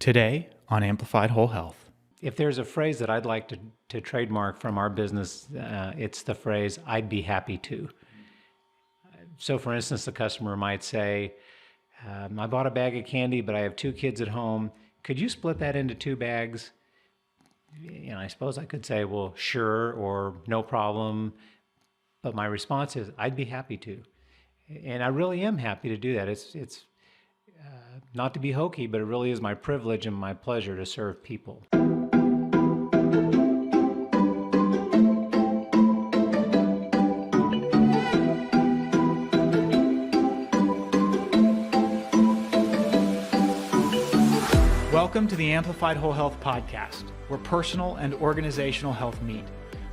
Today on Amplified Whole Health. If there's a phrase that I'd like to trademark from our business, it's the phrase, I'd be happy to. So for instance, the customer might say, I bought a bag of candy, but I have 2 kids at home. Could you split that into 2 bags? I suppose I could say, well, sure, or no problem. But my response is, I'd be happy to. And I really am happy to do that. It's not to be hokey, but it really is my privilege and my pleasure to serve people. Welcome to the Amplified Whole Health podcast, where personal and organizational health meet.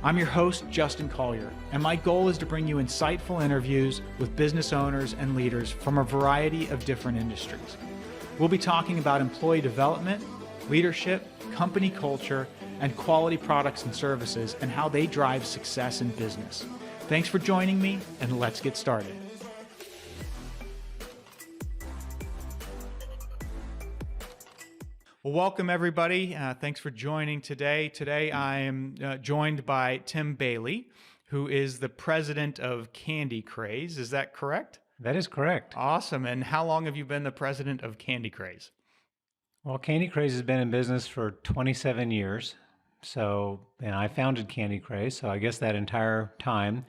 I'm your host, Justin Collier, and my goal is to bring you insightful interviews with business owners and leaders from a variety of different industries. We'll be talking about employee development, leadership, company culture, and quality products and services, and how they drive success in business. Thanks for joining me, and let's get started. Well, welcome everybody. Thanks for joining today. Today I am joined by Tim Bailey, who is the president of Candy Craze. Is that correct? That is correct. Awesome. And how long have you been the president of Candy Craze? Well, Candy Craze has been in business for 27 years. And I founded Candy Craze, so I guess that entire time.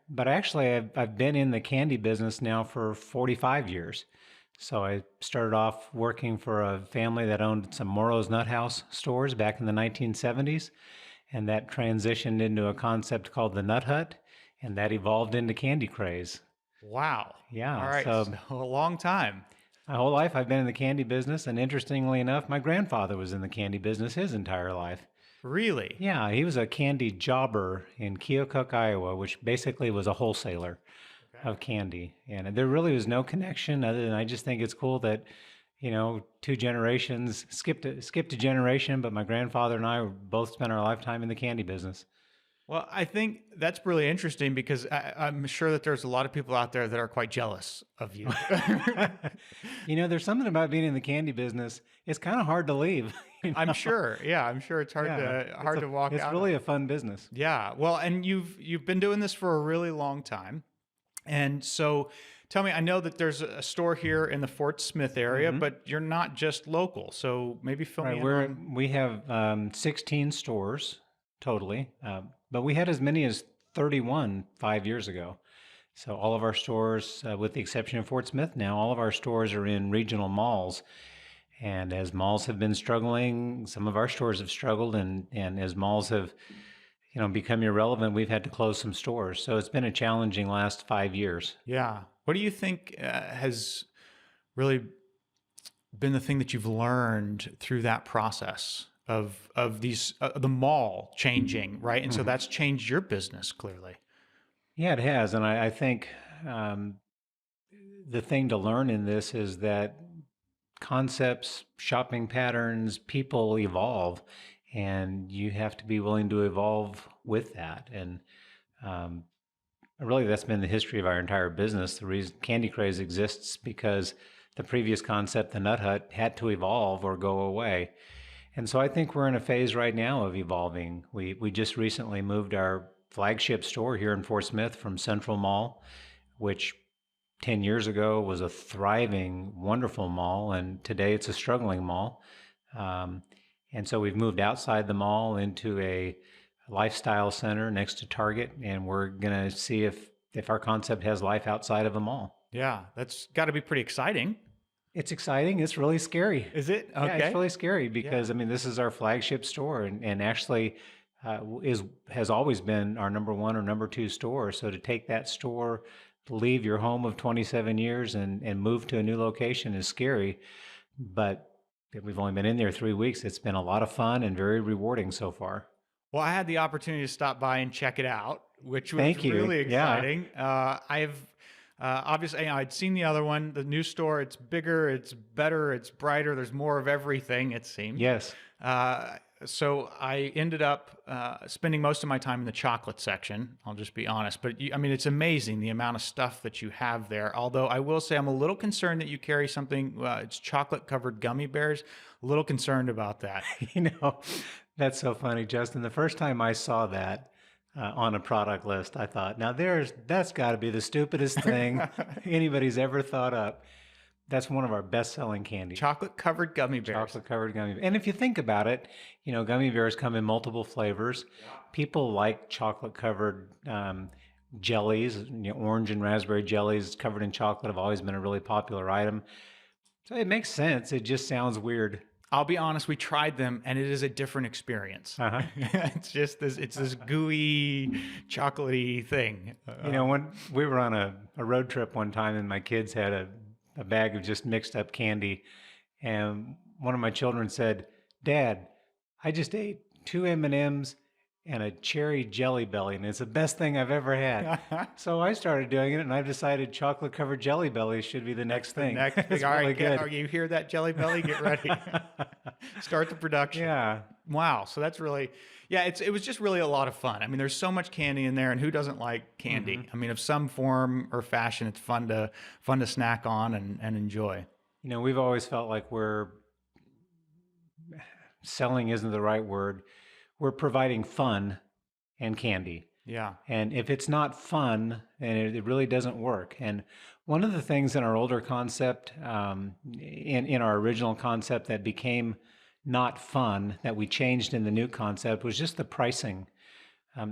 But actually, I've been in the candy business now for 45 years. So I started off working for a family that owned some Moro's Nut House stores back in the 1970s. And that transitioned into a concept called the Nut Hut, and that evolved into Candy Craze. Wow. Yeah. All right. So a long time. My whole life I've been in the candy business. And interestingly enough, my grandfather was in the candy business his entire life. Really? Yeah. He was a candy jobber in Keokuk, Iowa, which basically was a wholesaler of candy. And there really was no connection other than I just think it's cool that, 2 generations skipped a generation, but my grandfather and I both spent our lifetime in the candy business. Well, I think that's really interesting because I'm sure that there's a lot of people out there that are quite jealous of you. There's something about being in the candy business. It's kind of hard to leave. I'm sure. Yeah, I'm sure it's hard to walk out. It's really a fun business. Yeah. Well, and you've been doing this for a really long time. And so tell me, I know that there's a store here in the Fort Smith area, but you're not just local. So maybe fill me in. We have 16 stores totally, but we had as many as 31 5 years ago. So all of our stores, with the exception of Fort Smith now, all of our stores are in regional malls. And as malls have been struggling, some of our stores have struggled, and as malls have become irrelevant, we've had to close some stores. So it's been a challenging last 5 years. Yeah. What do you think has really been the thing that you've learned through that process of these the mall changing, right? And so that's changed your business clearly. Yeah, it has. And I think the thing to learn in this is that concepts, shopping patterns, people evolve, and you have to be willing to evolve with that. And really, that's been the history of our entire business. The reason Candy Craze exists because the previous concept, the Nut Hut, had to evolve or go away. And so I think we're in a phase right now of evolving. We just recently moved our flagship store here in Fort Smith from Central Mall, which 10 years ago was a thriving, wonderful mall, and today it's a struggling mall. And so we've moved outside the mall into a lifestyle center next to Target, and we're going to see if our concept has life outside of a mall. Yeah, that's got to be pretty exciting. It's exciting. It's really scary. Is it? Okay. Yeah, it's really scary because, this is our flagship store and actually has always been our number 1 or number 2 store. So to take that store, to leave your home of 27 years and move to a new location is scary. But we've only been in there 3 weeks. It's been a lot of fun and very rewarding so far. Well, I had the opportunity to stop by and check it out, which was really exciting. Yeah. Obviously, I'd seen the other one, the new store. It's bigger, it's better, it's brighter. There's more of everything, it seems. Yes. So I ended up spending most of my time in the chocolate section. I'll just be honest, but I mean, it's amazing the amount of stuff that you have there. Although I will say I'm a little concerned that you carry something. It's chocolate covered gummy bears. A little concerned about that. You know, that's so funny, Justin. The first time I saw that on a product list, I thought, now that's got to be the stupidest thing anybody's ever thought up. That's one of our best-selling candies. Chocolate covered gummy bears. Chocolate covered gummy bears. And if you think about it, you know, gummy bears come in multiple flavors. People like chocolate covered jellies. You know, orange and raspberry jellies covered in chocolate have always been a really popular item. So it makes sense. It just sounds weird. I'll be honest, we tried them and it is a different experience. It's just this gooey, chocolatey thing. You know, when we were on a road trip one time and my kids had a bag of just mixed up candy, and one of my children said, "Dad, I just ate 2 M&Ms and a cherry jelly belly, and it's the best thing I've ever had." So I started doing it, and I've decided chocolate covered jelly bellies should be the next thing. Next thing. It's All really right, good. are you hear that, Jelly Belly? Get ready. Start the production. Yeah. Wow. So that's really, yeah, it was just really a lot of fun. I mean, there's so much candy in there, and who doesn't like candy? I mean, of some form or fashion, it's fun to snack on and enjoy. You know, we've always felt like selling isn't the right word. We're providing fun and candy. Yeah. And if it's not fun, then it really doesn't work. And one of the things in our older concept, in our original concept that became not fun, that we changed in the new concept, was just the pricing.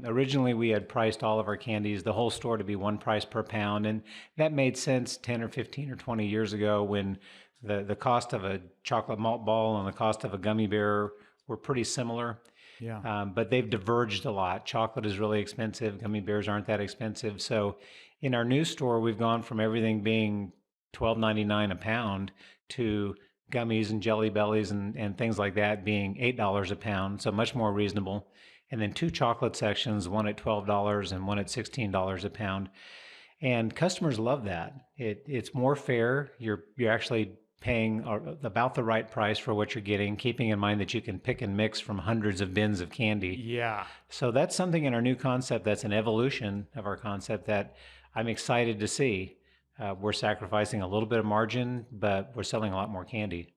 Originally, we had priced all of our candies, the whole store, to be one price per pound. And that made sense 10 or 15 or 20 years ago when the cost of a chocolate malt ball and the cost of a gummy bear were pretty similar. Yeah. But they've diverged a lot. Chocolate is really expensive. Gummy bears aren't that expensive. So in our new store, we've gone from everything being $12.99 a pound to gummies and jelly bellies and things like that being $8 a pound. So much more reasonable. And then 2 chocolate sections, one at $12 and one at $16 a pound. And customers love that. It's more fair. You're actually paying about the right price for what you're getting, keeping in mind that you can pick and mix from hundreds of bins of candy. Yeah. So that's something in our new concept that's an evolution of our concept that I'm excited to see. We're sacrificing a little bit of margin, but we're selling a lot more candy.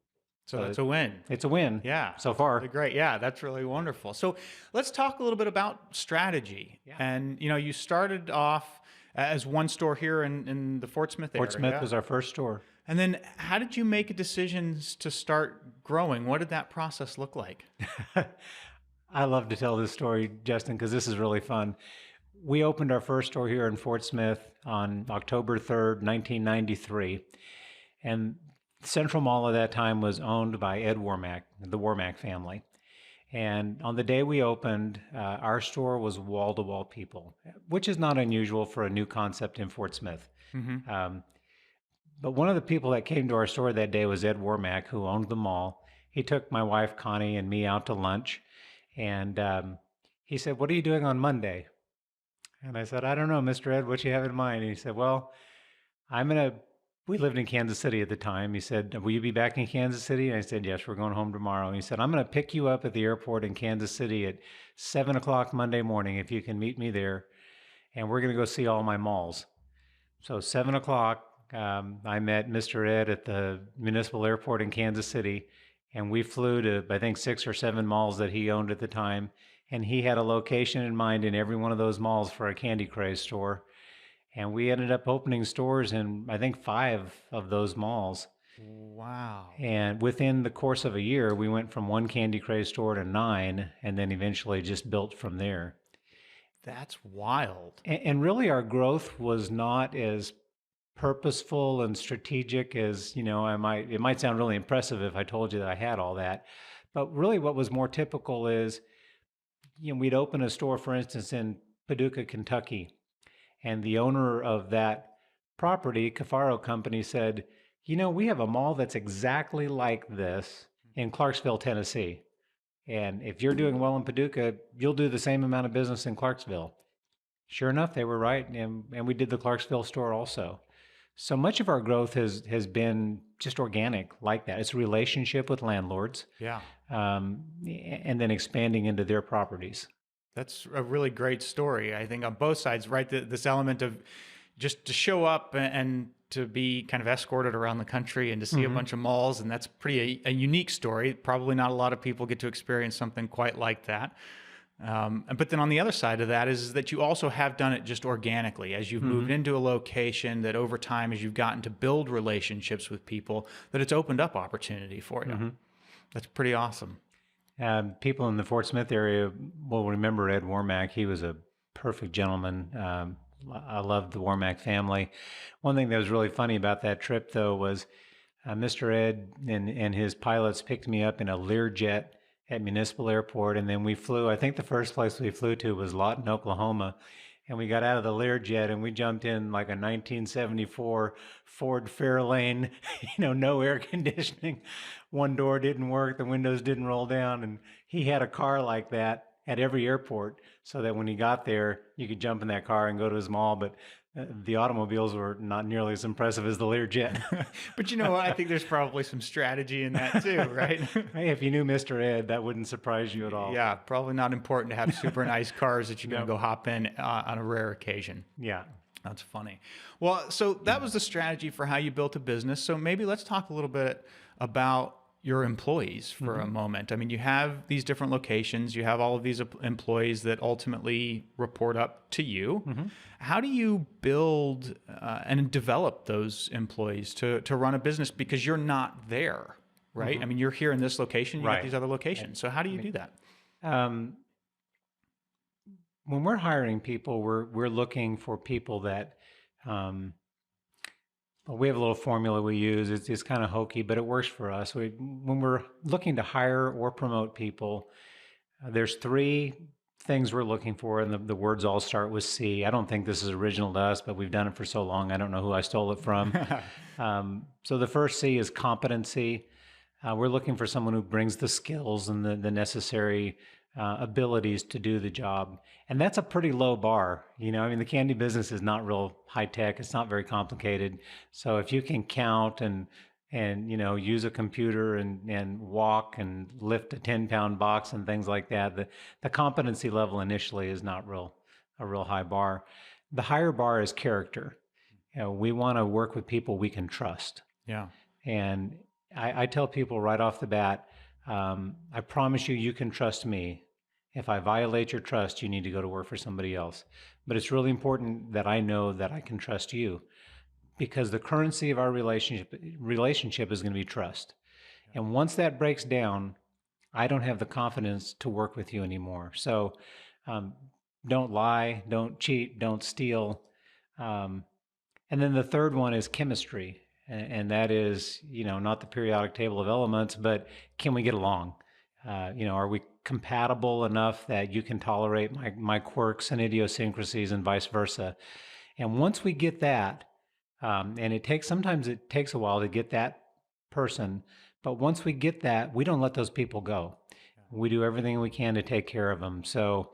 So that's a win. It's a win. Yeah. So far. Really great. Yeah, that's really wonderful. So let's talk a little bit about strategy. Yeah. And, you know, you started off as one store here in the Fort Smith area. Fort Smith was our first store. And then how did you make decisions to start growing? What did that process look like? I love to tell this story, Justin, because this is really fun. We opened our first store here in Fort Smith on October 3rd, 1993. And Central Mall at that time was owned by Ed Warmack, the Warmack family. And on the day we opened, our store was wall-to-wall people, which is not unusual for a new concept in Fort Smith. Mm-hmm. But one of the people that came to our store that day was Ed Warmack, who owned the mall. He took my wife, Connie, and me out to lunch. And he said, "What are you doing on Monday?" And I said, "I don't know, Mr. Ed, what you have in mind?" And he said, "Well, we lived in Kansas City at the time." He said, "Will you be back in Kansas City?" And I said, "Yes, we're going home tomorrow." And he said, "I'm going to pick you up at the airport in Kansas City at 7 o'clock Monday morning, if you can meet me there. And we're going to go see all my malls." So 7 o'clock, I met Mr. Ed at the municipal airport in Kansas City, and we flew to, I think, 6 or 7 malls that he owned at the time. And he had a location in mind in every one of those malls for a Candy Craze store. And we ended up opening stores in, I think, 5 of those malls. Wow. And within the course of a year, we went from 1 Candy Craze store to 9, and then eventually just built from there. That's wild. And really, our growth was not as purposeful and strategic as, you know, it might sound really impressive if I told you that I had all that. But really what was more typical is, you know, we'd open a store, for instance, in Paducah, Kentucky, and the owner of that property, Cafaro Company, said, "You know, we have a mall that's exactly like this in Clarksville, Tennessee. And if you're doing well in Paducah, you'll do the same amount of business in Clarksville." Sure enough, they were right, and we did the Clarksville store also. So much of our growth has been just organic like that. It's a relationship with landlords, Yeah. and then expanding into their properties. That's a really great story. I think on both sides, right? This element of just to show up and to be kind of escorted around the country and to see a Hmm. bunch of malls. And that's pretty a unique story. Probably not a lot of people get to experience something quite like that. But then on the other side of that is that you also have done it just organically as you've moved Hmm. into a location that over time, as you've gotten to build relationships with people, that it's opened up opportunity for you. Hmm. That's pretty awesome. People in the Fort Smith area will remember Ed Warmack. He was a perfect gentleman. I loved the Warmack family. One thing that was really funny about that trip, though, was Mr. Ed and his pilots picked me up in a Learjet at Municipal Airport, and then we flew. I think the first place we flew to was Lawton, Oklahoma. And we got out of the Learjet and we jumped in like a 1974 Ford Fairlane, no air conditioning. One door didn't work, the windows didn't roll down. And he had a car like that at every airport so that when he got there, you could jump in that car and go to his mall. But the automobiles were not nearly as impressive as the Learjet. But you know what? I think there's probably some strategy in that too, right? Hey, if you knew Mr. Ed, that wouldn't surprise you at all. Yeah, probably not important to have super nice cars that you're going to No. go hop in on a rare occasion. Yeah. That's funny. Well, so that was the strategy for how you built a business. So maybe let's talk a little bit about your employees for a moment. I mean, you have these different locations, you have all of these employees that ultimately report up to you. How do you build and develop those employees to run a business because you're not there, right? I mean, you're here in this location, you got Right. these other locations. So how do you do that? Um, when we're hiring people, we're looking for people that well, we have a little formula we use. It's kind of hokey, but it works for us. When we're looking to hire or promote people, there's three things we're looking for, and the words all start with C. I don't think this is original to us, but we've done it for so long. I don't know who I stole it from. So the first C is competency. We're looking for someone who brings the skills and the necessary abilities to do the job. And that's a pretty low bar. I mean, the candy business is not real high tech. It's not very complicated. So if you can count and use a computer and walk and lift a 10-pound box and things like that, the competency level initially is not a real high bar. The higher bar is character. We want to work with people we can trust. Yeah. And I tell people right off the bat, I promise you can trust me. If I violate your trust, you need to go to work for somebody else. But it's really important that I know that I can trust you, because the currency of our relationship is going to be trust. And once that breaks down, I don't have the confidence to work with you anymore. So um, don't lie, don't cheat, don't steal. Um, and then the third one is chemistry. And that is, not the periodic table of elements, but can we get along? Are we compatible enough that you can tolerate my quirks and idiosyncrasies and vice versa? And once we get that, and sometimes it takes a while to get that person, but once we get that, we don't let those people go. We do everything we can to take care of them. So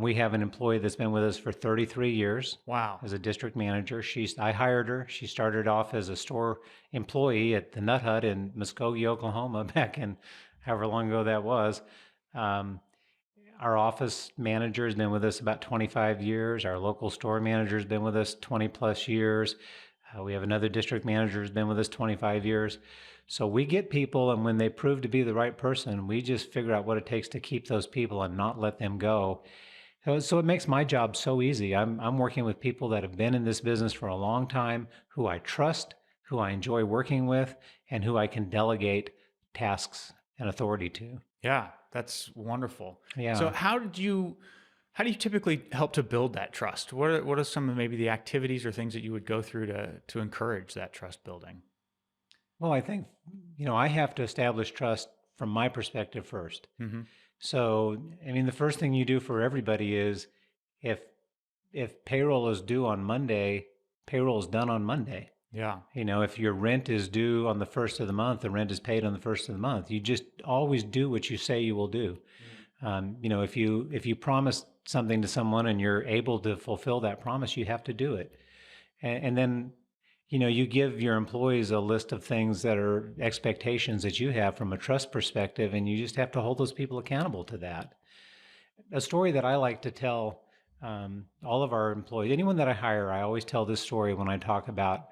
we have an employee that's been with us for 33 years. Wow. As a district manager. I hired her. She started off as a store employee at the Nut Hut in Muskogee, Oklahoma, back in however long ago that was. Our office manager has been with us about 25 years. Our local store manager has been with us 20 plus years. We have another district manager who's been with us 25 years. So we get people, and when they prove to be the right person, we just figure out what it takes to keep those people and not let them go. So it makes my job so easy. I'm working with people that have been in this business for a long time, who I trust, who I enjoy working with, and who I can delegate tasks and authority to. Yeah, that's wonderful. Yeah. So how do you typically help to build that trust? What are some of maybe the activities or things that you would go through to encourage that trust building? Well, I think, I have to establish trust from my perspective first. Mm-hmm. So, I mean, the first thing you do for everybody is if payroll is due on Monday, payroll is done on Monday. Yeah. If your rent is due on the first of the month, the rent is paid on the first of the month. You just always do what you say you will do. If you promise something to someone and you're able to fulfill that promise, you have to do it. And then, you give your employees a list of things that are expectations that you have from a trust perspective, and you just have to hold those people accountable to that. A story that I like to tell all of our employees, anyone that I hire, I always tell this story when I talk about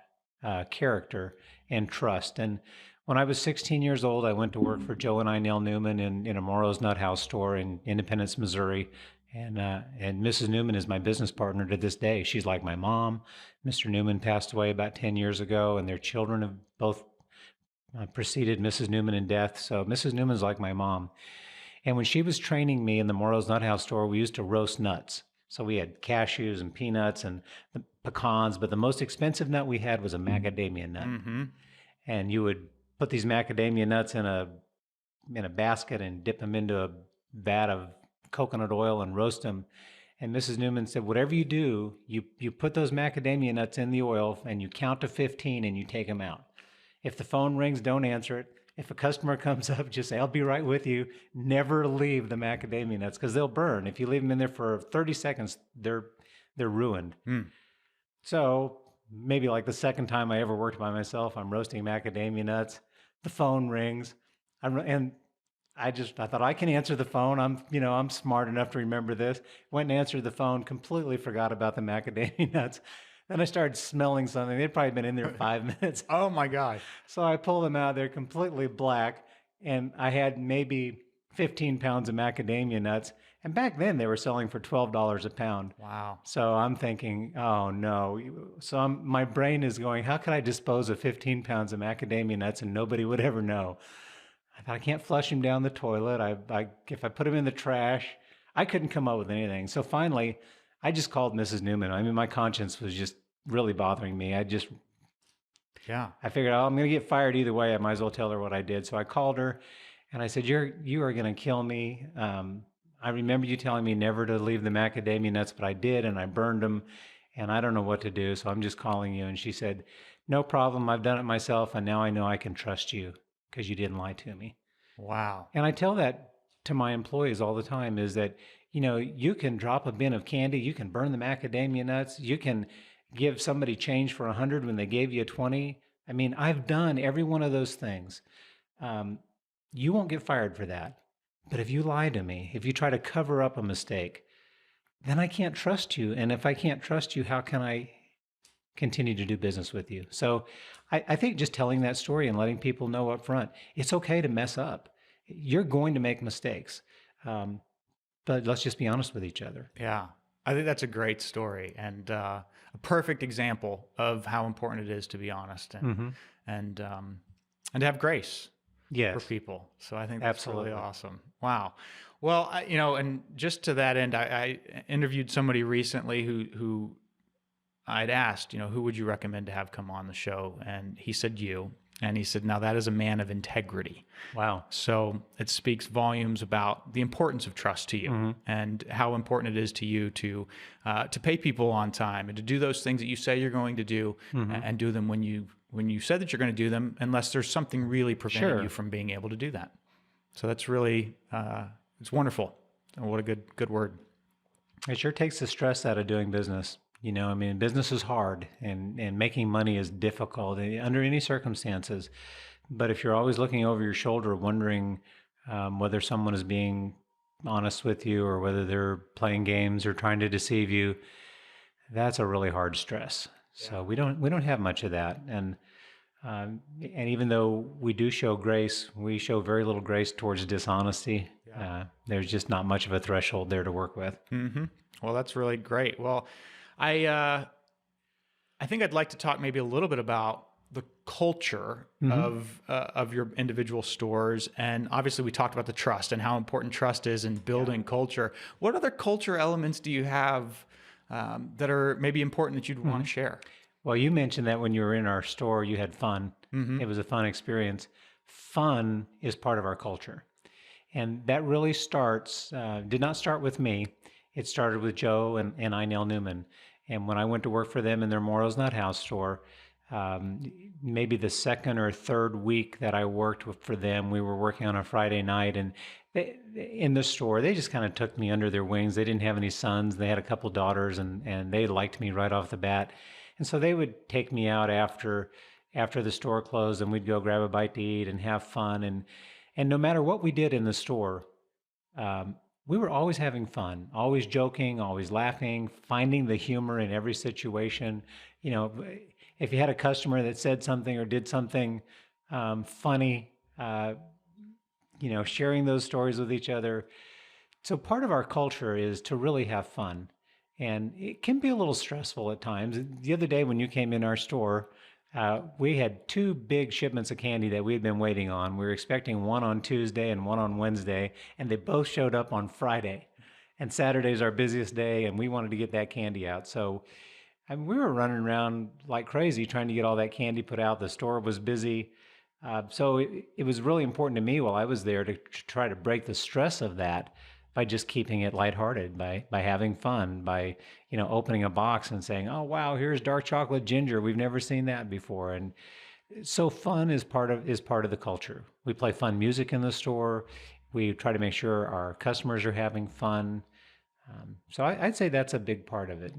character and trust. And when I was 16 years old, I went to work for Joe and Inell Newman in a Morrow's Nut House store in Independence, Missouri. And Mrs. Newman is my business partner to this day. She's like my mom. Mr. Newman passed away about 10 years ago, and their children have both preceded Mrs. Newman in death. So Mrs. Newman's like my mom. And when she was training me in the Morrow's Nut House store, we used to roast nuts. So we had cashews and peanuts and the pecans, but the most expensive nut we had was a macadamia nut. Mm-hmm. And you would put these macadamia nuts in a basket and dip them into a vat of coconut oil and roast them. And Mrs. Newman said, whatever you do, you put those macadamia nuts in the oil and you count to 15 and you take them out. If the phone rings, don't answer it. If a customer comes up, just say, I'll be right with you. Never leave the macadamia nuts because they'll burn. If you leave them in there for 30 seconds, they're ruined. Mm. So maybe like the second time I ever worked by myself, I'm roasting macadamia nuts. The phone rings. And I thought I can answer the phone. I'm smart enough to remember this. Went and answered the phone, completely forgot about the macadamia nuts. Then I started smelling something. They'd probably been in there 5 minutes. Oh my God. So I pulled them out. They're completely black. And I had maybe 15 pounds of macadamia nuts. And back then they were selling for $12 a pound. Wow. So I'm thinking, oh no. So my brain is going, how could I dispose of 15 pounds of macadamia nuts and nobody would ever know? I thought, I can't flush them down the toilet. If I put them in the trash, I couldn't come up with anything. So finally, I just called Mrs. Newman. I mean, my conscience was just really bothering me. I figured, I'm going to get fired either way. I might as well tell her what I did. So I called her and I said, you are going to kill me. I remember you telling me never to leave the macadamia nuts, but I did, and I burned them, and I don't know what to do. So I'm just calling you. And she said, no problem. I've done it myself. And now I know I can trust you because you didn't lie to me. Wow. And I tell that to my employees all the time is that, you can drop a bin of candy, you can burn the macadamia nuts, you can give somebody change for 100 when they gave you 20. I mean, I've done every one of those things. You won't get fired for that. But if you lie to me, if you try to cover up a mistake, then I can't trust you. And if I can't trust you, how can I continue to do business with you? So I think just telling that story and letting people know up front, it's okay to mess up. You're going to make mistakes. But let's just be honest with each other. Yeah. I think that's a great story and a perfect example of how important it is to be honest and to have grace for people. So I think that's really awesome. Wow. Well, and just to that end, I interviewed somebody recently who I'd asked, who would you recommend to have come on the show? And he said you. And he said, now that is a man of integrity. Wow. So it speaks volumes about the importance of trust to you and how important it is to you to pay people on time and to do those things that you say you're going to do and do them when you said that you're going to do them, unless there's something really preventing you from being able to do that. So that's really, it's wonderful. And what a good word. It sure takes the stress out of doing business. I mean, business is hard and making money is difficult under any circumstances. But if you're always looking over your shoulder, wondering whether someone is being honest with you or whether they're playing games or trying to deceive you, that's a really hard stress. Yeah. So we don't have much of that. And even though we do show grace, we show very little grace towards dishonesty. Yeah. There's just not much of a threshold there to work with. Mm-hmm. Well, that's really great. Well, I think I'd like to talk maybe a little bit about the culture of your individual stores. And obviously we talked about the trust and how important trust is in building culture. What other culture elements do you have that are maybe important that you'd want to share? Well, you mentioned that when you were in our store, you had fun. It was a fun experience. Fun is part of our culture. And that really did not start with me. It started with Joe and Inell Newman. And when I went to work for them in their Morrow's Nut House store, maybe the second or third week that I worked for them, we were working on a Friday night. And in the store, they just kind of took me under their wings. They didn't have any sons. They had a couple daughters, and they liked me right off the bat. And so they would take me out after the store closed, and we'd go grab a bite to eat and have fun. And no matter what we did in the store, um, we were always having fun, always joking, always laughing, finding the humor in every situation. You know, if you had a customer that said something or did something funny, sharing those stories with each other. So part of our culture is to really have fun. And it can be a little stressful at times. The other day when you came in our store, we had two big shipments of candy that we had been waiting on. We were expecting one on Tuesday and one on Wednesday, and they both showed up on Friday. And Saturday's our busiest day, and we wanted to get that candy out. So we were running around like crazy trying to get all that candy put out. The store was busy. So it was really important to me while I was there to try to break the stress of that by just keeping it lighthearted, by having fun, by opening a box and saying, "Oh wow, here's dark chocolate ginger. We've never seen that before." And so fun is part of the culture. We play fun music in the store. We try to make sure our customers are having fun. So I'd say that's a big part of it.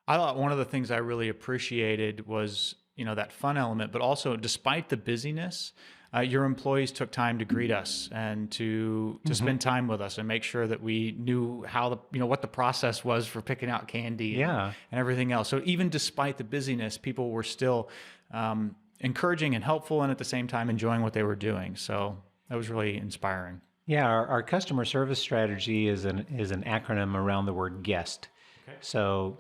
I thought one of the things I really appreciated was, that fun element, but also despite the busyness, your employees took time to greet us and to spend time with us and make sure that we knew how what the process was for picking out candy and everything else. So even despite the busyness, people were still encouraging and helpful, and at the same time enjoying what they were doing. So that was really inspiring. Yeah, our customer service strategy is an acronym around the word guest. Okay. So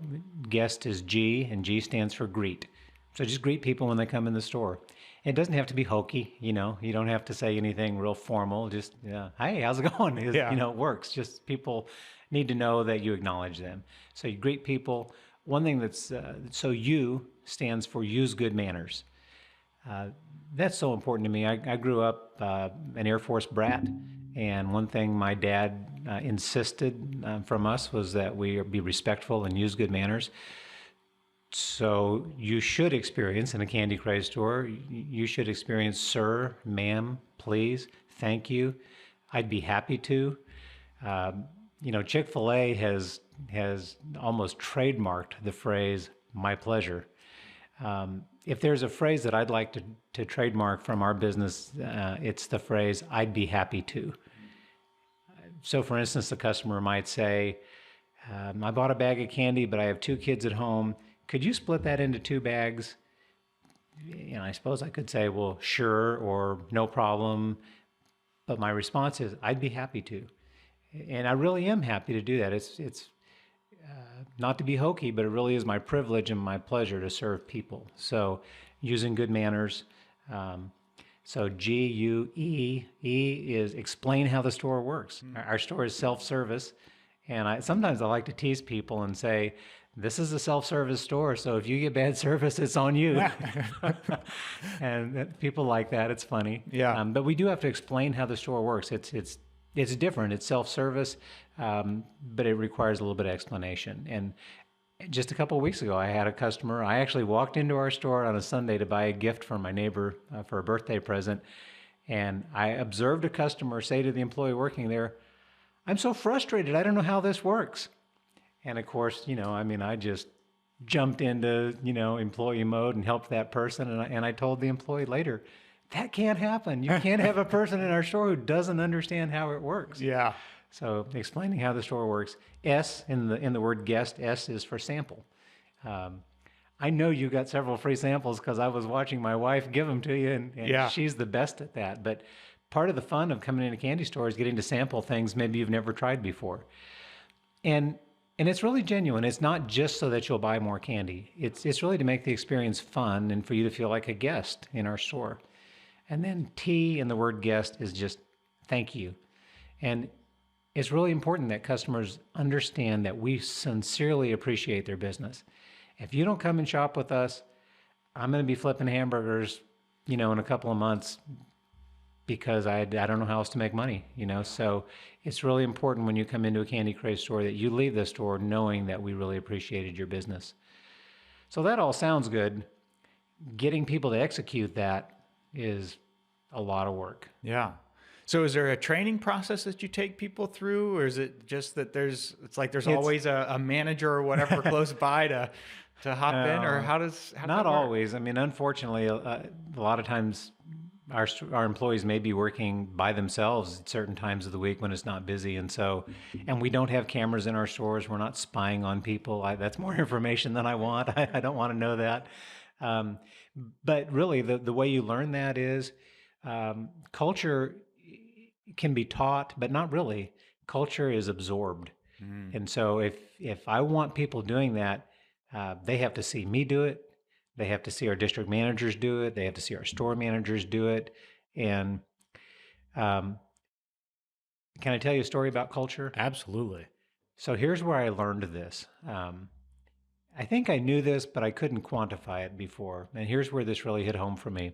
guest is G, and G stands for greet. So just greet people when they come in the store. It doesn't have to be hokey, you don't have to say anything real formal. Just, "Hey, how's it going?" It works. Just people need to know that you acknowledge them. So you greet people. One thing that's, so U stands for use good manners. That's so important to me. I grew up an Air Force brat, and one thing my dad insisted from us was that we be respectful and use good manners. So you should experience in a Candy Craze store, you should experience sir, ma'am, please, thank you, I'd be happy to. Chick-fil-A has almost trademarked the phrase, "my pleasure." If there's a phrase that I'd like to trademark from our business, it's the phrase, "I'd be happy to." So for instance, the customer might say, "I bought a bag of candy, but I have two kids at home. Could you split that into two bags?" I suppose I could say, "Well, sure," or "no problem." But my response is, "I'd be happy to." And I really am happy to do that. It's not to be hokey, but it really is my privilege and my pleasure to serve people. So using good manners. So GUE, E is explain how the store works. Our store is self-service. And sometimes I like to tease people and say, "This is a self-service store, so if you get bad service, it's on you." And people like that. It's funny. Yeah. But we do have to explain how the store works. It's different. It's self-service, but it requires a little bit of explanation. And just a couple of weeks ago, I had a customer. I actually walked into our store on a Sunday to buy a gift for my neighbor for a birthday present. And I observed a customer say to the employee working there, "I'm so frustrated. I don't know how this works." And of course, I just jumped into, employee mode and helped that person. And I told the employee later, "That can't happen. You can't have a person in our store who doesn't understand how it works." Yeah. So explaining how the store works. S in the word guest, S is for sample. I know you got several free samples because I was watching my wife give them to you, and she's the best at that. But part of the fun of coming into a candy store is getting to sample things maybe you've never tried before. And it's really genuine. It's not just so that you'll buy more candy. It's really to make the experience fun and for you to feel like a guest in our store. And then T in the word guest is just thank you. And it's really important that customers understand that we sincerely appreciate their business. If you don't come and shop with us, I'm going to be flipping hamburgers, in a couple of months because I don't know how else to make money, So it's really important when you come into a Candy Craze store that you leave the store knowing that we really appreciated your business. So that all sounds good. Getting people to execute that is a lot of work. Yeah. So is there a training process that you take people through, or is it just that there's always a manager or whatever close by to... to hop in, or No, how does not that work? always. I mean, unfortunately, a lot of times our employees may be working by themselves at certain times of the week when it's not busy, and we don't have cameras in our stores. We're not spying on people. That's more information than I want. I don't want to know that. Um, but really, the way you learn that is culture can be taught, but not really. Culture is absorbed. Mm. And so if I want people doing that, they have to see me do it. They have to see our district managers do it. They have to see our store managers do it. And um, can I tell you a story about culture? Absolutely. So here's where I learned this. I think I knew this, but I couldn't quantify it before. And here's where this really hit home for me.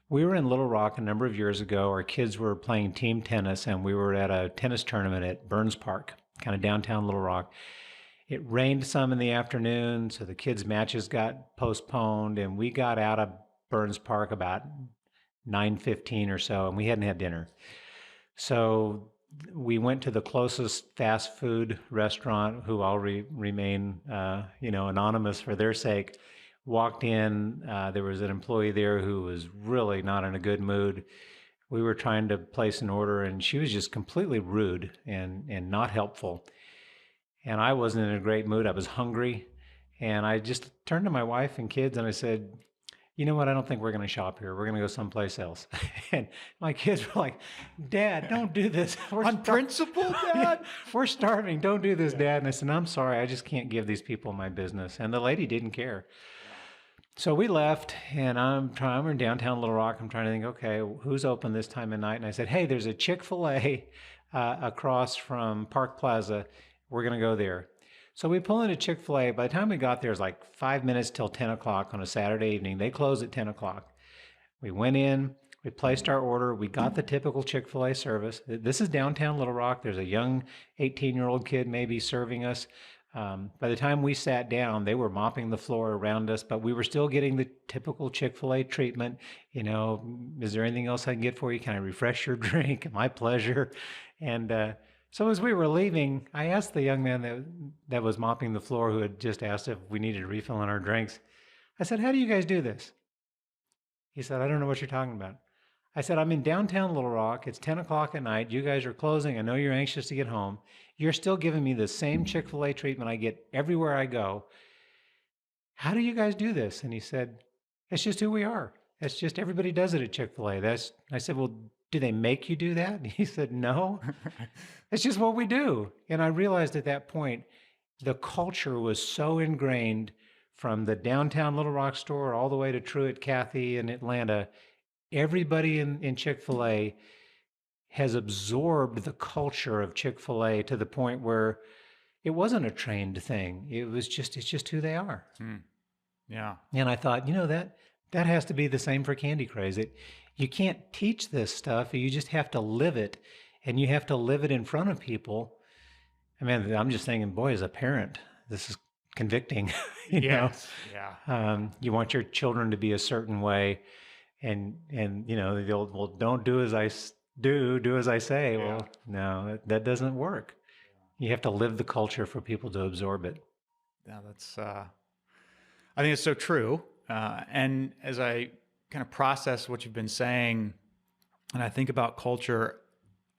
We were in Little Rock a number of years ago. Our kids were playing team tennis, and we were at a tennis tournament at Burns Park, kind of downtown Little Rock. It rained some in the afternoon, so the kids' matches got postponed, and we got out of Burns Park about 9:15 or so, and we hadn't had dinner. So we went to the closest fast food restaurant, who I'll remain, anonymous for their sake. Walked in, there was an employee there who was really not in a good mood. We were trying to place an order, and she was just completely rude and not helpful. And I wasn't in a great mood. I was hungry. And I just turned to my wife and kids and I said, you know what? I don't think we're going to shop here. We're going to go someplace else. And my kids were like, Dad, don't do this. We're On principle, Dad? we're starving. Don't do this, Dad. And I said, I'm sorry. I just can't give these people my business. And the lady didn't care. So we left, and I'm in downtown Little Rock. I'm trying to think, okay, who's open this time of night? And I said, hey, there's a Chick-fil-A across from Park Plaza. We're going to go there. So we pull into Chick-fil-A. By the time we got there, it was like 5 minutes till 10 o'clock on a Saturday evening. They close at 10 o'clock. We went in, we placed our order. We got the typical Chick-fil-A service. This is downtown Little Rock. There's a young 18-year-old kid maybe serving us. By the time we sat down, they were mopping the floor around us, but we were still getting the typical Chick-fil-A treatment. You know, is there anything else I can get for you? Can I refresh your drink? My pleasure. And so as we were leaving, I asked the young man that was mopping the floor, who had just asked if we needed a refill on our drinks. I said, how do you guys do this? He said, I don't know what you're talking about. I said, I'm in downtown Little Rock. It's 10 o'clock at night. You guys are closing. I know you're anxious to get home. You're still giving me the same Chick-fil-A treatment I get everywhere I go. How do you guys do this? And he said, it's just who we are. It's just everybody does it at Chick-fil-A. I said, well, do they make you do that? And he said, no, it's just what we do. And I realized at that point, the culture was so ingrained from the downtown Little Rock store all the way to Truett Cathy in Atlanta. Everybody in Chick-fil-A has absorbed the culture of Chick-fil-A to the point where it wasn't a trained thing. It's just who they are. Mm. Yeah. And I thought, that has to be the same for Candy Craze. You can't teach this stuff. You just have to live it, and you have to live it in front of people. I mean, I'm just thinking, boy, as a parent, this is convicting. Yes. Yeah. You want your children to be a certain way, and the old, well, don't do as I do as I say. Yeah. Well, no, that doesn't work. You have to live the culture for people to absorb it. Yeah, that's. I think it's so true. And as I kind of process what you've been saying, and I think about culture,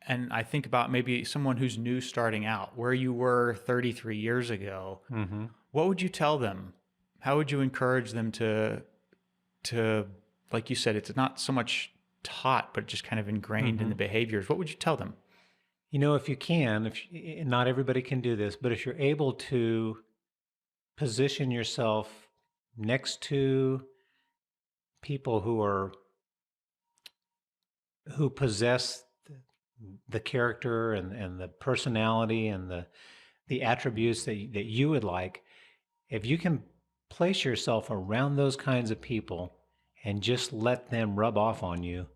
and I think about maybe someone who's new starting out, where you were 33 years ago, Mm-hmm. what would you tell them? How would you encourage them to, like you said, it's not so much taught, but just kind of ingrained in the behaviors. What would you tell them? If you can, not everybody can do this, but if you're able to position yourself next to people who possess the character and the personality and the attributes that you would like, if you can place yourself around those kinds of people and just let them rub off on you,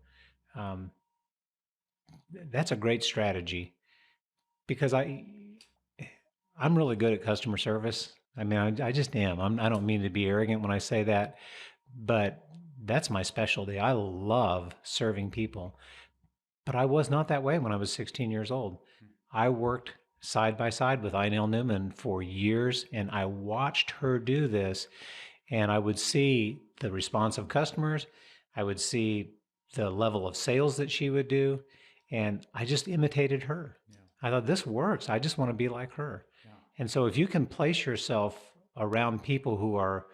that's a great strategy. Because I'm really good at customer service. I mean, I just am. I don't mean to be arrogant when I say that, but that's my specialty. I love serving people. But I was not that way when I was 16 years old. I worked side by side with Inel Newman for years, and I watched her do this, and I would see the response of customers. I would see the level of sales that she would do, and I just imitated her. Yeah. I thought, this works. I just want to be like her. Yeah. And so if you can place yourself around people who are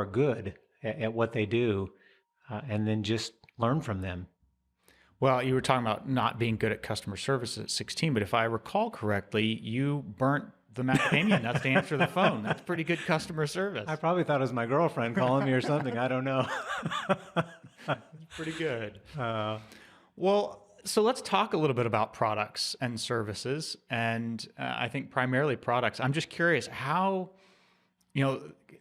good at what they do, and then just learn from them. Well, you were talking about not being good at customer service at 16, but if I recall correctly, you burnt the macadamia nuts to answer the phone. That's pretty good customer service. I probably thought it was my girlfriend calling me or something. I don't know. Pretty good. Well, so let's talk a little bit about products and services. And I think primarily products. I'm just curious how,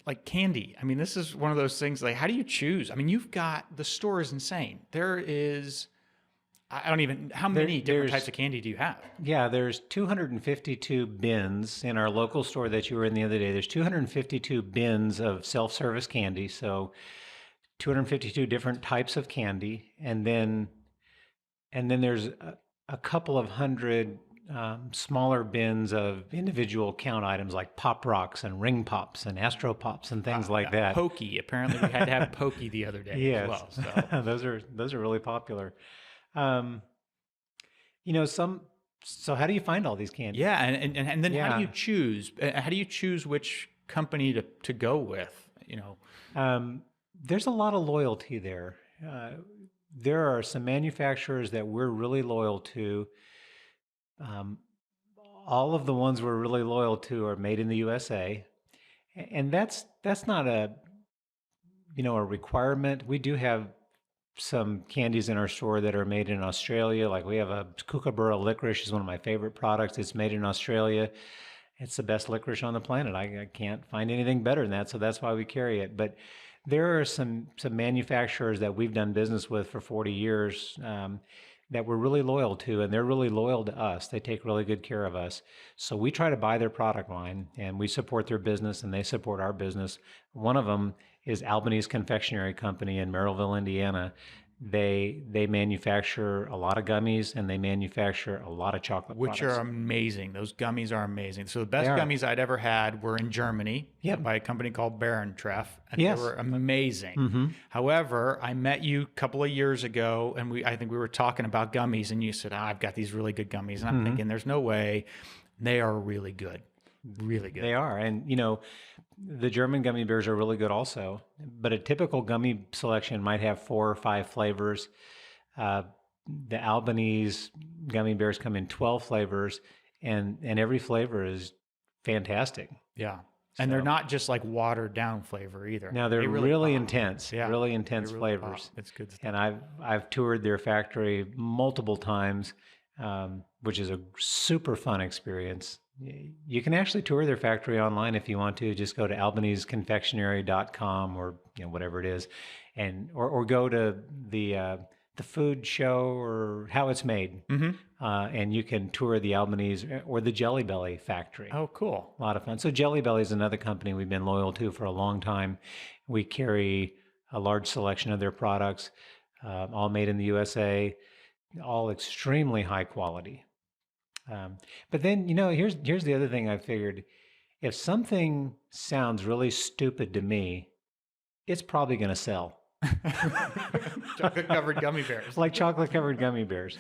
like candy. I mean, this is one of those things, like, how do you choose? I mean, you've got, the store is insane. There is, I don't even, how many different types of candy do you have? Yeah, there's 252 bins in our local store that you were in the other day. There's 252 bins of self-service candy. So 252 different types of candy. And then there's a couple of hundred smaller bins of individual count items like Pop Rocks and Ring Pops and Astro Pops and things like that. Pokey. Apparently we had to have Pokey the other day as well. So. those are really popular. So how do you find all these candies? Yeah, and then how do you choose? How do you choose which company to go with? There's a lot of loyalty there. There are some manufacturers that we're really loyal to. All of the ones we're really loyal to are made in the USA, and that's not a requirement. We do have some candies in our store that are made in Australia. Like we have a Kookaburra licorice is one of my favorite products. It's made in Australia. It's the best licorice on the planet. I can't find anything better than that, so that's why we carry it. But there are some manufacturers that we've done business with for 40 years that we're really loyal to, and they're really loyal to us. They take really good care of us. So we try to buy their product line, and we support their business, and they support our business. One of them is Albanese Confectionery Company in Merrillville, Indiana. They manufacture a lot of gummies, and they manufacture a lot of chocolate Which products. are amazing. Those gummies are amazing. So the best gummies I'd ever had were in Germany by a company called Baron Treff, and they were amazing. Mm-hmm. However, I met you a couple of years ago, and I think we were talking about gummies, and you said, I've got these really good gummies. And I'm thinking, there's no way. They are really good. Really good. They are. And, the German gummy bears are really good also. But a typical gummy selection might have 4 or 5 flavors. The Albanese gummy bears come in 12 flavors, and every flavor is fantastic. Yeah. And they're not just like watered down flavor either. Now they're really intense, really intense flavors. It's good stuff. And I've toured their factory multiple times, which is a super fun experience. You can actually tour their factory online if you want to. Just go to albaneseconfectionery.com or whatever it is, and or go to the food show or how it's made, and you can tour the Albanese or the Jelly Belly factory. Oh, cool! A lot of fun. So Jelly Belly is another company we've been loyal to for a long time. We carry a large selection of their products, all made in the USA, all extremely high quality. But then, here's the other thing I figured. If something sounds really stupid to me, it's probably going to sell. Chocolate-covered gummy bears. Like chocolate-covered gummy bears.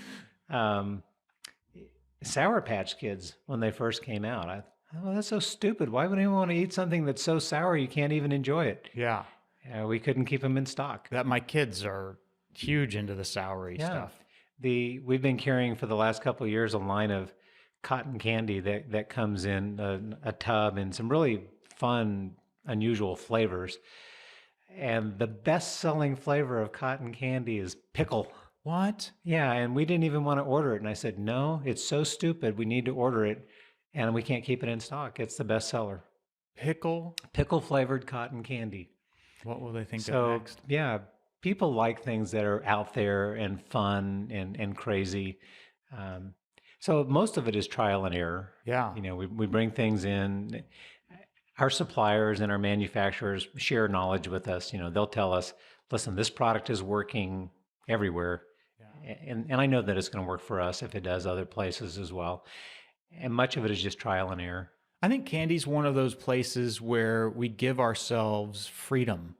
Sour Patch Kids, when they first came out, that's so stupid. Why would anyone want to eat something that's so sour you can't even enjoy it? Yeah. We couldn't keep them in stock. My kids are huge into the soury stuff. We've been carrying for the last couple of years a line of cotton candy that comes in a tub and some really fun, unusual flavors. And the best-selling flavor of cotton candy is pickle. What? Yeah, and we didn't even want to order it. And I said, no, it's so stupid. We need to order it, and we can't keep it in stock. It's the best seller. Pickle-flavored cotton candy. What will they think of next? Yeah, people like things that are out there and fun and crazy. So most of it is trial and error. Yeah. We bring things in. Our suppliers and our manufacturers share knowledge with us. They'll tell us, listen, this product is working everywhere. Yeah. And I know that it's going to work for us if it does other places as well. And much of it is just trial and error. I think candy's one of those places where we give ourselves freedom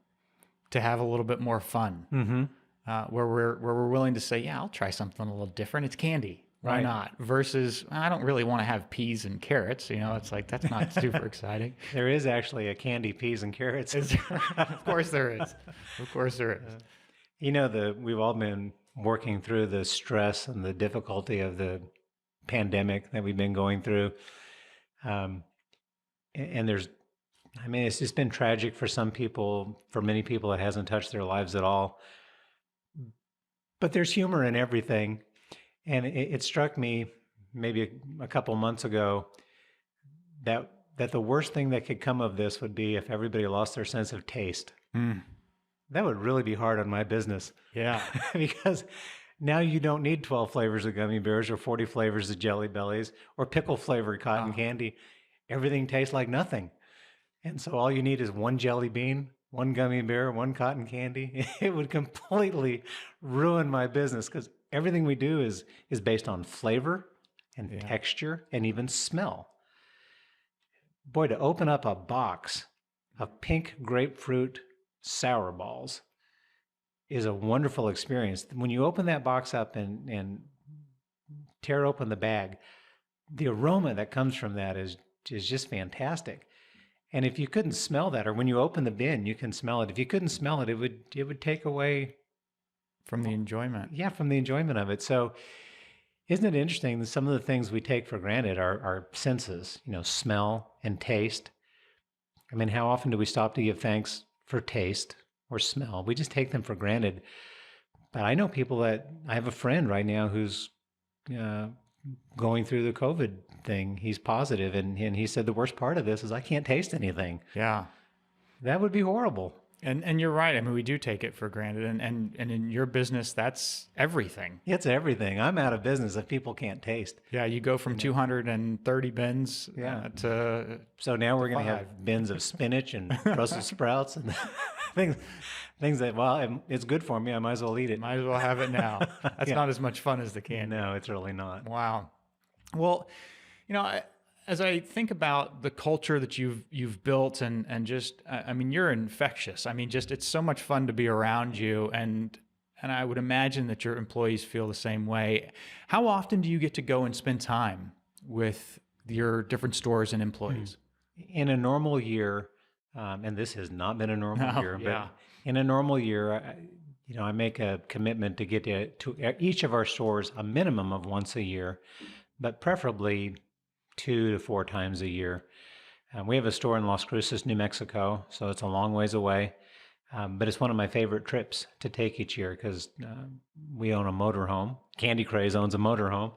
to have a little bit more fun, Mm-hmm. where we're willing to say, yeah, I'll try something a little different. It's candy. Why Right. not? Versus, I don't really want to have peas and carrots. It's like, that's not super exciting. There is actually a candy peas and carrots. Of course there is. Of course there is. We've all been working through the stress and the difficulty of the pandemic that we've been going through. And it's just been tragic for some people. For many people, it hasn't touched their lives at all. But there's humor in everything. And it struck me maybe a couple months ago that the worst thing that could come of this would be if everybody lost their sense of taste. Mm. That would really be hard on my business. Yeah. Because now you don't need 12 flavors of gummy bears or 40 flavors of Jelly Bellies or pickle flavored cotton candy. Everything tastes like nothing. And so all you need is one jelly bean, one gummy bear, one cotton candy. It would completely ruin my business because everything we do is based on flavor and texture and even smell. Boy, to open up a box of pink grapefruit sour balls is a wonderful experience. When you open that box up and tear open the bag, the aroma that comes from that is just fantastic. And if you couldn't smell that, or when you open the bin, you can smell it. If you couldn't smell it, it would take away from the enjoyment. Yeah, from the enjoyment of it. So isn't it interesting that some of the things we take for granted are senses, smell and taste? I mean, how often do we stop to give thanks for taste or smell? We just take them for granted. But I know I have a friend right now who's going through the COVID thing. He's positive, and he said the worst part of this is I can't taste anything. Yeah. That would be horrible. And you're right. I mean, we do take it for granted. And in your business, that's everything. It's everything. I'm out of business if people can't taste. Yeah, you go from 230 bins to... So now we're going to have bins of spinach and Brussels sprouts and things that, well, it's good for me. I might as well eat it. Might as well have it now. That's not as much fun as the candy. No, it's really not. Wow. Well, as I think about the culture that you've built and just, I mean, you're infectious. I mean, just, it's so much fun to be around you. And I would imagine that your employees feel the same way. How often do you get to go and spend time with your different stores and employees? In a normal year, and this has not been a normal year, but in a normal year, I make a commitment to get to each of our stores a minimum of once a year, but preferably 2 to 4 times a year. We have a store in Las Cruces, New Mexico, so it's a long ways away. But it's one of my favorite trips to take each year because we own a motorhome. Candy Craze owns a motorhome.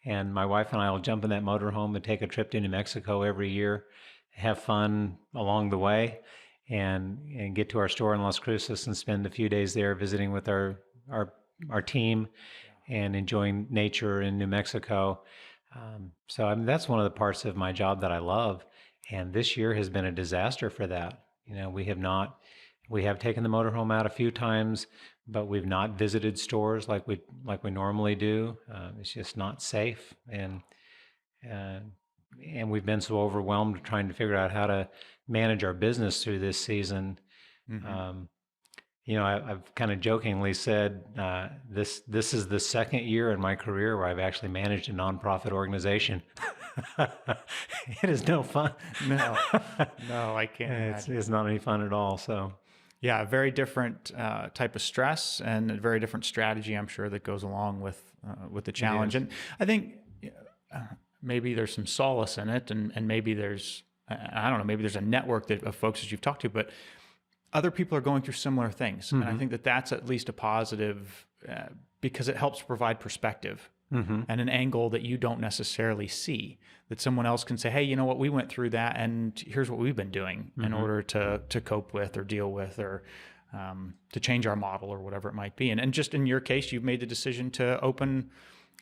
And my wife and I will jump in that motorhome and take a trip to New Mexico every year, have fun along the way, and get to our store in Las Cruces and spend a few days there visiting with our team and enjoying nature in New Mexico. So I mean, that's one of the parts of my job that I love. And this year has been a disaster for that. We have taken the motorhome out a few times, but we've not visited stores like we normally do. It's just not safe. And we've been so overwhelmed trying to figure out how to manage our business through this season. Mm-hmm. I've kind of jokingly said this is the second year in my career where I've actually managed a nonprofit organization. It is no fun. No, I can't. It's not any fun at all. So, yeah, a very different type of stress and a very different strategy, I'm sure, that goes along with the challenge. And I think maybe there's some solace in it, and maybe there's I don't know, maybe there's a network of folks that you've talked to, but other people are going through similar things. Mm-hmm. And I think that that's at least a positive because it helps provide perspective and an angle that you don't necessarily see, that someone else can say, hey, you know what, we went through that and here's what we've been doing in order to cope with or deal with or to change our model or whatever it might be. And just in your case, you've made the decision to open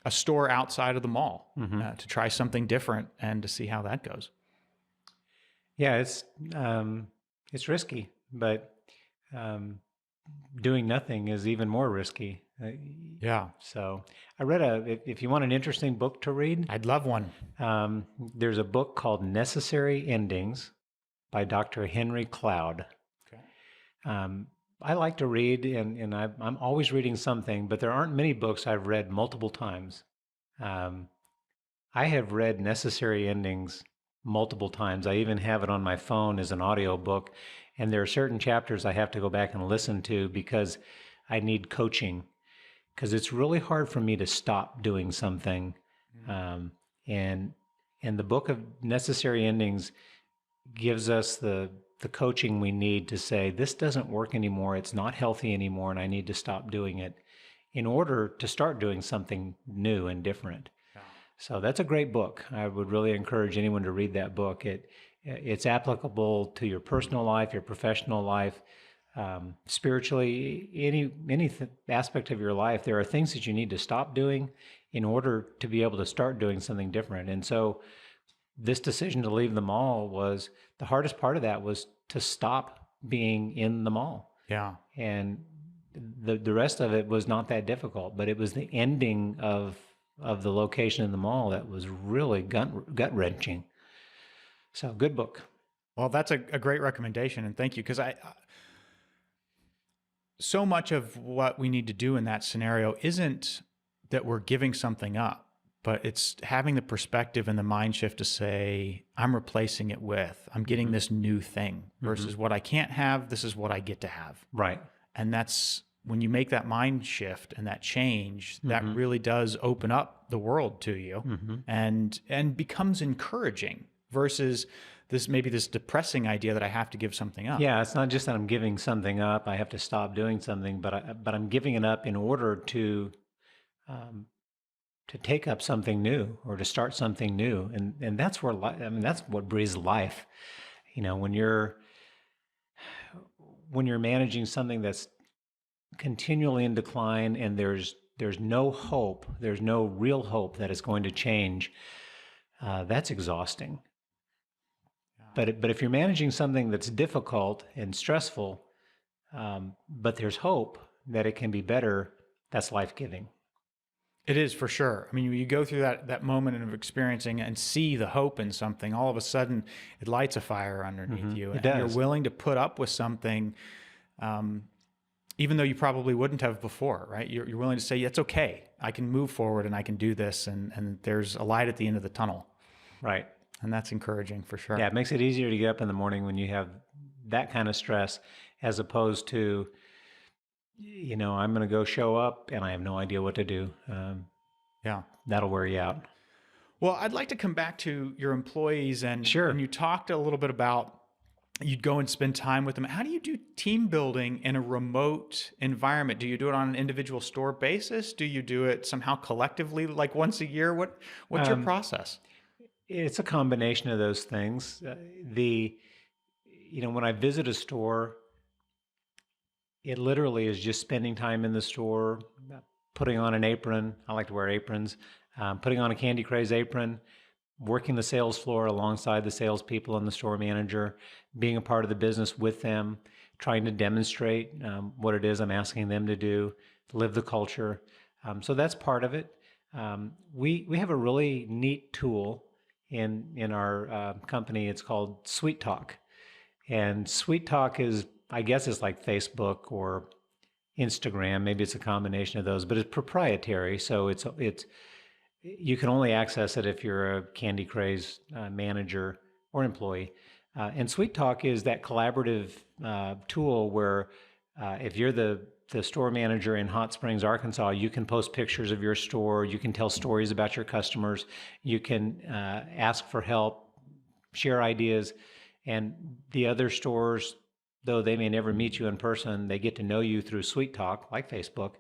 a store outside of the mall to try something different and to see how that goes. Yeah, it's risky. But doing nothing is even more risky. Uh, Yeah. So I read if you want an interesting book to read, I'd love one. there's a book called Necessary Endings by Dr. Henry Cloud. Okay. Um, I like to read, and I'm always reading something, but there aren't many books I've read multiple times. Um, I have read Necessary Endings multiple times. I even have it on my phone as an audio book, and there are certain chapters I have to go back and listen to because I need coaching. Because it's really hard for me to stop doing something, um, and the book of Necessary Endings gives us the coaching we need to say this doesn't work anymore, it's not healthy anymore, and I need to stop doing it in order to start doing something new and different. Yeah. So that's a great book. I would really encourage anyone to read that book. It's applicable to your personal life, your professional life, spiritually, any aspect of your life. There are things that you need to stop doing in order to be able to start doing something different. And so this decision to leave the mall was the hardest part of that was to stop being in the mall. Yeah. And the rest of it was not that difficult, but it was the ending of the location in the mall that was really gut wrenching. So good book. Well, that's a great recommendation, and thank you, because so much of what we need to do in that scenario isn't that we're giving something up, but it's having the perspective and the mind shift to say, I'm replacing it with, I'm getting this new thing versus what I can't have, this is what I get to have. Right. And that's when you make that mind shift and that change, that really does open up the world to you and becomes encouraging versus this depressing idea that I have to give something up. Yeah, it's not just that I'm giving something up, I have to stop doing something, but I'm giving it up in order to take up something new or to start something new. And that's where that's what breathes life. You know, when you're managing something that's continually in decline and there's no hope, there's no real hope that it's going to change, that's exhausting. But if you're managing something that's difficult and stressful, but there's hope that it can be better, that's life-giving. It is, for sure. I mean, you go through that moment of experiencing and see the hope in something, all of a sudden it lights a fire underneath you. It and does. You're willing to put up with something, even though you probably wouldn't have before, right? You're willing to say, it's okay. I can move forward and I can do this. And there's a light at the end of the tunnel. Right. And that's encouraging for sure. Yeah, it makes it easier to get up in the morning when you have that kind of stress as opposed to, I'm going to go show up and I have no idea what to do. Yeah. That'll wear you out. Well, I'd like to come back to your employees and you talked a little bit about you'd go and spend time with them. How do you do team building in a remote environment? Do you do it on an individual store basis? Do you do it somehow collectively, like once a year? What's your process? It's a combination of those things. When I visit a store, it literally is just spending time in the store, putting on an apron. I like to wear aprons. Putting on a Candy Craze apron, working the sales floor alongside the salespeople and the store manager, being a part of the business with them, trying to demonstrate what it is I'm asking them to do, live the culture. So that's part of it. We have a really neat tool in our company. It's called Sweet Talk. And Sweet Talk is, I guess it's like Facebook or Instagram. Maybe it's a combination of those, but it's proprietary. So it's you can only access it if you're a Candy Craze manager or employee. And Sweet Talk is that collaborative tool where if you're the store manager in Hot Springs, Arkansas, you can post pictures of your store, you can tell stories about your customers, you can ask for help, share ideas, and the other stores, though they may never meet you in person, they get to know you through Sweet Talk, like Facebook.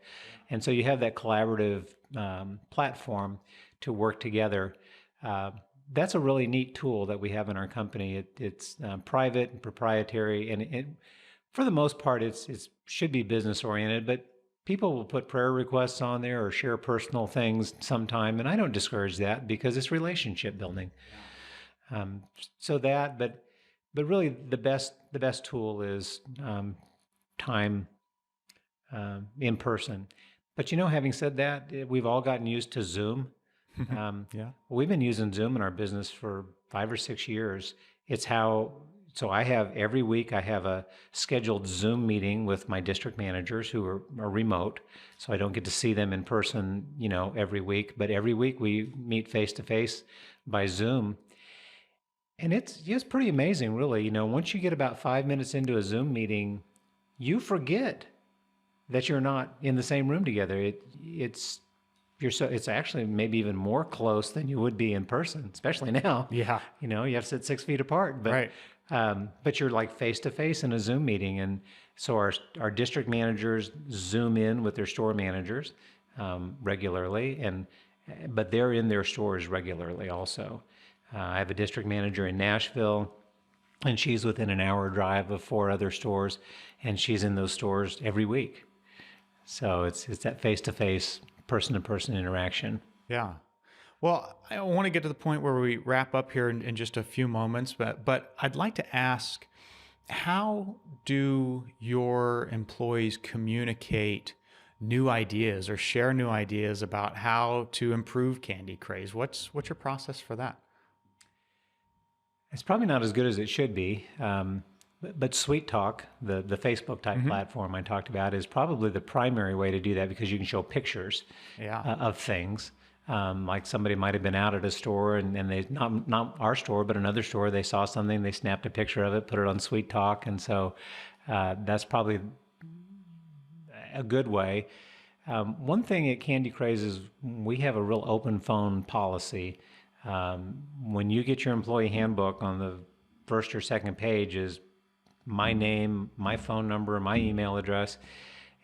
And so you have that collaborative platform to work together. That's a really neat tool that we have in our company. It's private and proprietary, and for the most part, it should be business oriented, but people will put prayer requests on there or share personal things sometime, and I don't discourage that because it's relationship building. But really the best tool is time in person. But having said that, we've all gotten used to Zoom. Yeah. We've been using Zoom in our business for 5 or 6 years. It's how, so I have every week, I have a scheduled Zoom meeting with my district managers who are remote. So I don't get to see them in person, every week. But every week we meet face to face by Zoom. And it's just pretty amazing, really. Once you get about 5 minutes into a Zoom meeting, you forget that you're not in the same room together. It's actually maybe even more close than you would be in person, especially now. Yeah. You have to sit 6 feet apart, but Right. but you're like face to face in a Zoom meeting, and so our district managers Zoom in with their store managers regularly, but they're in their stores regularly also. I have a district manager in Nashville, and she's within an hour drive of 4 other stores, and she's in those stores every week. So it's that face-to-face, person-to-person interaction. Yeah. Well, I want to get to the point where we wrap up here in just a few moments, but I'd like to ask, how do your employees communicate new ideas or share new ideas about how to improve Candy Craze? What's your process for that? It's probably not as good as it should be. But Sweet Talk, the Facebook type platform I talked about, is probably the primary way to do that because you can show pictures of things. Like somebody might have been out at a store and they, not our store, but another store, they saw something, they snapped a picture of it, put it on Sweet Talk. And so that's probably a good way. One thing at Candy Craze is we have a real open phone policy. When you get your employee handbook, on the first or second page is my name, my phone number, my email address,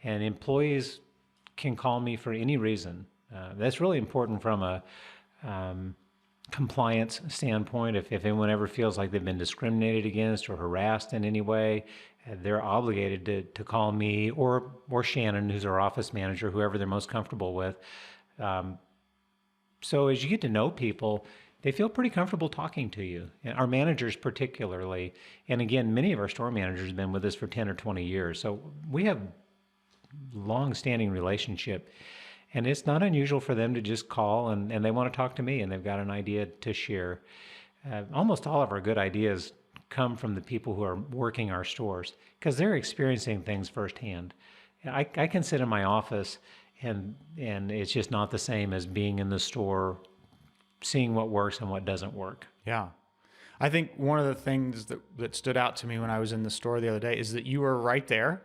and employees can call me for any reason. That's really important from a compliance standpoint. If anyone ever feels like they've been discriminated against or harassed in any way, they're obligated to call me or Shannon, who's our office manager, whoever they're most comfortable with. So as you get to know people, they feel pretty comfortable talking to you. And our managers particularly, and again, many of our store managers have been with us for 10 or 20 years. So we have long-standing relationship. And it's not unusual for them to just call and they want to talk to me and they've got an idea to share. Almost all of our good ideas come from the people who are working our stores because they're experiencing things firsthand. I can sit in my office and it's just not the same as being in the store, seeing what works and what doesn't work. Yeah. I think one of the things that stood out to me when I was in the store the other day is that you were right there.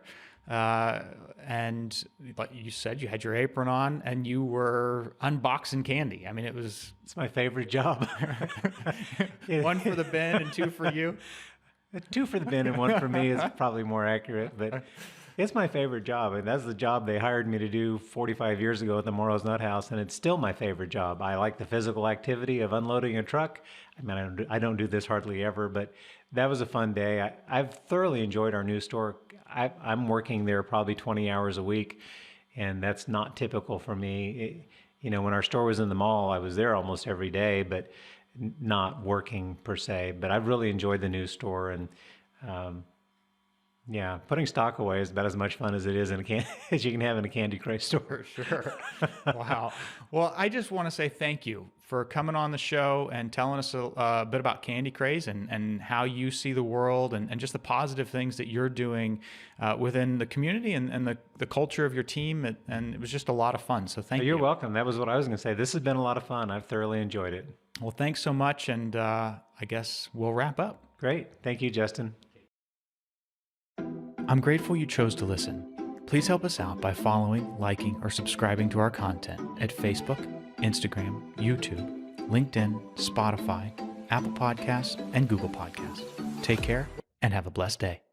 And like you said, you had your apron on and you were unboxing candy. I mean, It's my favorite job. one for the bin and 2 for you. 2 for the bin and 1 for me is probably more accurate, but it's my favorite job. And that's the job they hired me to do 45 years ago at the Morrow's Nut House. And it's still my favorite job. I like the physical activity of unloading a truck. I mean, I don't do this hardly ever, but that was a fun day. I've thoroughly enjoyed our new store. I'm working there probably 20 hours a week, and that's not typical for me. When our store was in the mall, I was there almost every day, but not working per se. But I've really enjoyed the new store, and putting stock away is about as much fun as it is as you can have in a Candy Craze store. Sure. Wow. Well, I just want to say thank you for coming on the show and telling us a bit about Candy Craze and how you see the world and just the positive things that you're doing within the community and the culture of your team. And it was just a lot of fun. So thank you. You're welcome. That was what I was going to say. This has been a lot of fun. I've thoroughly enjoyed it. Well, thanks so much. And I guess we'll wrap up. Great. Thank you, Justin. I'm grateful you chose to listen. Please help us out by following, liking, or subscribing to our content at Facebook, Instagram, YouTube, LinkedIn, Spotify, Apple Podcasts, and Google Podcasts. Take care and have a blessed day.